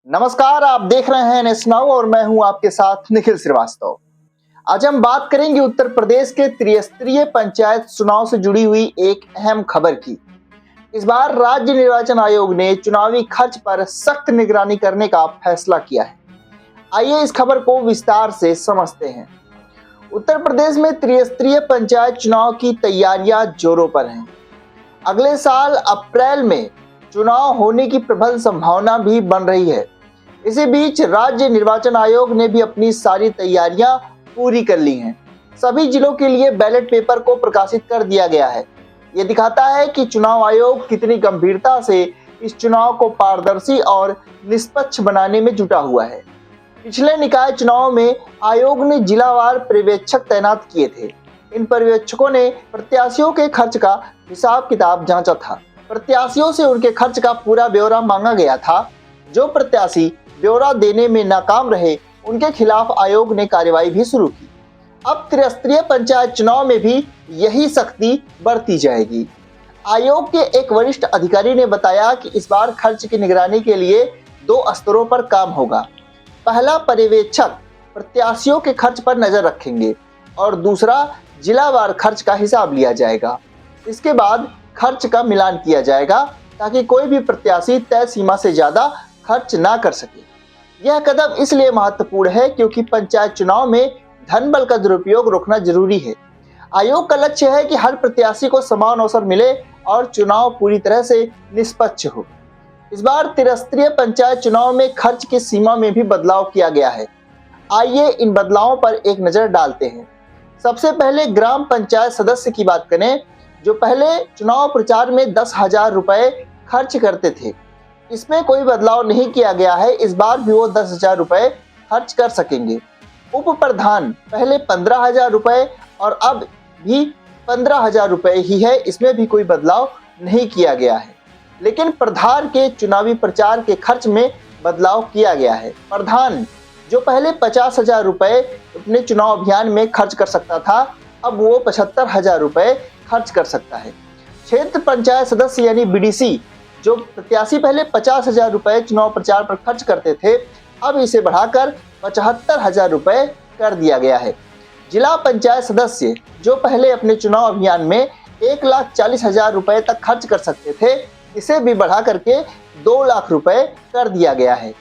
नमस्कार, आप देख रहे हैं एनएस नाउ और मैं हूं आपके साथ निखिल श्रीवास्तव। आज हम बात करेंगे उत्तर प्रदेश के त्रिस्तरीय पंचायत चुनाव से जुड़ी हुई एक अहम खबर की। इस बार राज्य निर्वाचन आयोग ने चुनावी खर्च पर सख्त निगरानी करने का फैसला किया है। आइए इस खबर को विस्तार से समझते हैं। उत्तर प्रदेश में त्रिस्तरीय पंचायत चुनाव की तैयारियां जोरों पर हैं। अगले साल अप्रैल में चुनाव होने की प्रबल संभावना भी बन रही है। इसी बीच राज्य निर्वाचन आयोग ने भी अपनी सारी तैयारियां पूरी कर ली हैं। सभी जिलों के लिए बैलेट पेपर को प्रकाशित कर दिया गया है। ये दिखाता है कि चुनाव आयोग कितनी गंभीरता से इस चुनाव को पारदर्शी और निष्पक्ष बनाने में जुटा हुआ है। पिछले निकाय चुनाव में आयोग ने जिलावार पर्यवेक्षक तैनात किए थे। इन पर्यवेक्षकों ने प्रत्याशियों के खर्च का हिसाब किताब जांचा था। प्रत्याशियों से उनके खर्च का पूरा ब्यौरा मांगा गया था। जो प्रत्याशी ब्यौरा देने में नाकाम रहे, उनके खिलाफ आयोग ने कार्रवाई भी शुरू की। अब त्रिस्तरीय पंचायत चुनाव में भी यही सख्ती बरती जाएगी। आयोग के एक वरिष्ठ अधिकारी ने बताया कि इस बार खर्च की निगरानी के लिए 2 स्तरों पर काम होगा। पहला, पर्यवेक्षक प्रत्याशियों के खर्च पर नजर रखेंगे और दूसरा, जिलावार खर्च का हिसाब लिया जाएगा। इसके बाद खर्च का मिलान किया जाएगा ताकि कोई भी प्रत्याशी तय सीमा से ज्यादा खर्च ना कर सके। यह कदम इसलिए महत्वपूर्ण है क्योंकि पंचायत चुनाव में धन बल का दुरुपयोग रोकना जरूरी है। आयोग का लक्ष्य है कि हर प्रत्याशी को समान अवसर मिले और चुनाव पूरी तरह से निष्पक्ष हो। इस बार त्रिस्तरीय पंचायत चुनाव में खर्च की सीमा में भी बदलाव किया गया है। आइए इन बदलावों पर एक नजर डालते हैं। सबसे पहले ग्राम पंचायत सदस्य की बात करें, जो पहले चुनाव प्रचार में 10,000 रुपए खर्च करते थे। इसमें कोई बदलाव नहीं किया गया है। इस बार भी वो 10,000 रुपए खर्च कर सकेंगे। उप प्रधान पहले 15,000 रुपए और अब भी 15,000 रुपए ही है। इसमें भी कोई बदलाव नहीं किया गया है। लेकिन प्रधान के चुनावी प्रचार के खर्च में बदलाव किया गया है। प्रधान जो पहले 50,000 रुपए अपने चुनाव अभियान में खर्च कर सकता था, अब वो 75,000 रुपए खर्च कर सकता है। क्षेत्र पंचायत सदस्य यानी बीडीसी, जो प्रत्याशी पहले 50,000 रुपए चुनाव प्रचार पर खर्च करते थे, अब इसे बढ़ाकर 75,000 रुपए कर दिया गया है। जिला पंचायत सदस्य जो पहले अपने चुनाव अभियान में 1,40,000 रुपए तक खर्च कर सकते थे, इसे भी बढ़ा करके 2 लाख रुपए कर दिया गया है।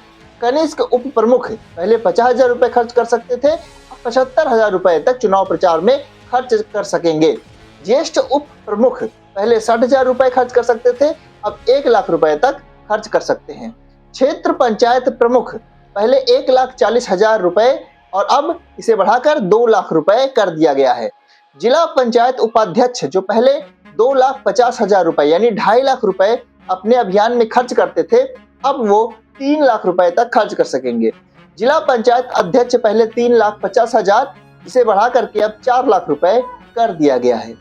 कनिष्ठ उप प्रमुख पहले 50,000 रुपए खर्च कर सकते थे, अब 75,000 रुपए तक चुनाव प्रचार में खर्च कर सकेंगे। ज्येष्ठ उप प्रमुख पहले 60,000 रुपए खर्च कर सकते थे, अब 1 लाख रुपए तक खर्च कर सकते हैं। क्षेत्र पंचायत प्रमुख पहले 1,40,000 रुपए और अब इसे बढ़ाकर 2 लाख रुपए कर दिया गया है। जिला पंचायत उपाध्यक्ष जो पहले 2,50,000 रुपए यानी 2.5 लाख रुपए अपने अभियान में खर्च करते थे, अब वो 3 लाख रुपए तक खर्च कर सकेंगे। जिला पंचायत अध्यक्ष पहले 3,50,000, इसे बढ़ा करके अब 4 लाख रुपए कर दिया गया है।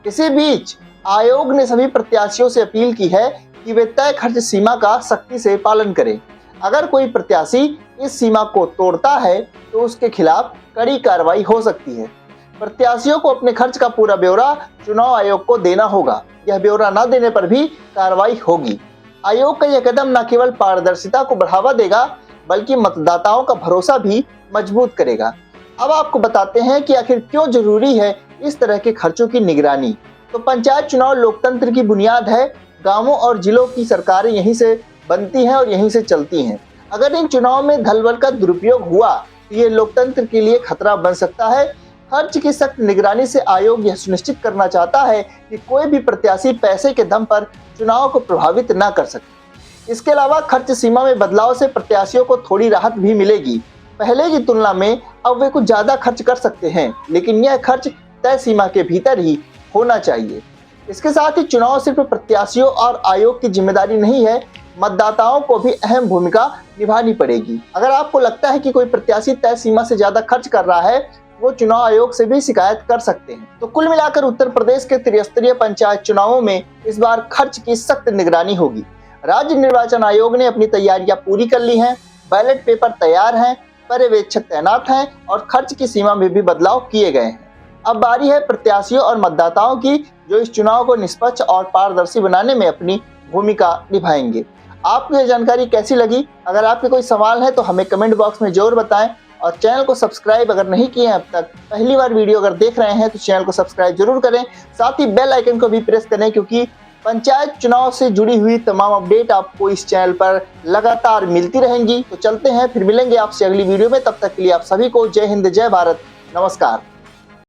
इसी बीच आयोग ने सभी प्रत्याशियों से अपील की है कि वे तय खर्च सीमा का सख्ती से पालन करें। अगर कोई प्रत्याशी इस सीमा को तोड़ता है तो उसके खिलाफ कड़ी कार्रवाई हो सकती है। प्रत्याशियों को अपने खर्च का पूरा ब्यौरा चुनाव आयोग को देना होगा। यह ब्यौरा न देने पर भी कार्रवाई होगी। आयोग का यह कदम न केवल पारदर्शिता को बढ़ावा देगा, बल्कि मतदाताओं का भरोसा भी मजबूत करेगा। अब आपको बताते हैं कि आखिर क्यों जरूरी है इस तरह के खर्चों की निगरानी। तो पंचायत चुनाव लोकतंत्र की बुनियाद है। गांवों और जिलों की सरकारें यहीं से बनती हैं और यहीं से चलती हैं। अगर इन चुनाव में धन का दुरुपयोग हुआ तो ये लोकतंत्र के लिए खतरा बन सकता है। खर्च की सख्त निगरानी से आयोग यह सुनिश्चित करना चाहता है कि कोई भी प्रत्याशी पैसे के दम पर चुनाव को प्रभावित न कर सके। इसके अलावा खर्च सीमा में बदलाव से प्रत्याशियों को थोड़ी राहत भी मिलेगी। पहले की तुलना में अब वे कुछ ज्यादा खर्च कर सकते हैं, लेकिन यह खर्च तय सीमा के भीतर ही होना चाहिए। इसके साथ ही चुनाव सिर्फ प्रत्याशियों और आयोग की जिम्मेदारी नहीं है, मतदाताओं को भी अहम भूमिका निभानी पड़ेगी। अगर आपको लगता है कि कोई प्रत्याशी तय सीमा से ज्यादा खर्च कर रहा है, वो चुनाव आयोग से भी शिकायत कर सकते हैं। तो कुल मिलाकर उत्तर प्रदेश के त्रिस्तरीय पंचायत चुनावों में इस बार खर्च की सख्त निगरानी होगी। राज्य निर्वाचन आयोग ने अपनी तैयारियां पूरी कर ली हैं। बैलेट पेपर तैयार हैं, पर्यवेक्षक तैनात हैं और खर्च की सीमा में भी बदलाव किए गए हैं। अब बारी है प्रत्याशियों और मतदाताओं की, जो इस चुनाव को निष्पक्ष और पारदर्शी बनाने में अपनी भूमिका निभाएंगे। आपको यह जानकारी कैसी लगी? अगर आपके कोई सवाल है तो हमें कमेंट बॉक्स में जरूर बताएं और चैनल को सब्सक्राइब अगर नहीं किए हैं अब तक, पहली बार वीडियो अगर देख रहे हैं तो चैनल को सब्सक्राइब जरूर करें। साथ ही बेल आइकन को भी प्रेस करें, क्योंकि पंचायत चुनाव से जुड़ी हुई तमाम अपडेट आपको इस चैनल पर लगातार मिलती रहेंगी। तो चलते हैं, फिर मिलेंगे आपसे अगली वीडियो में। तब तक के लिए आप सभी को जय हिंद, जय भारत, नमस्कार।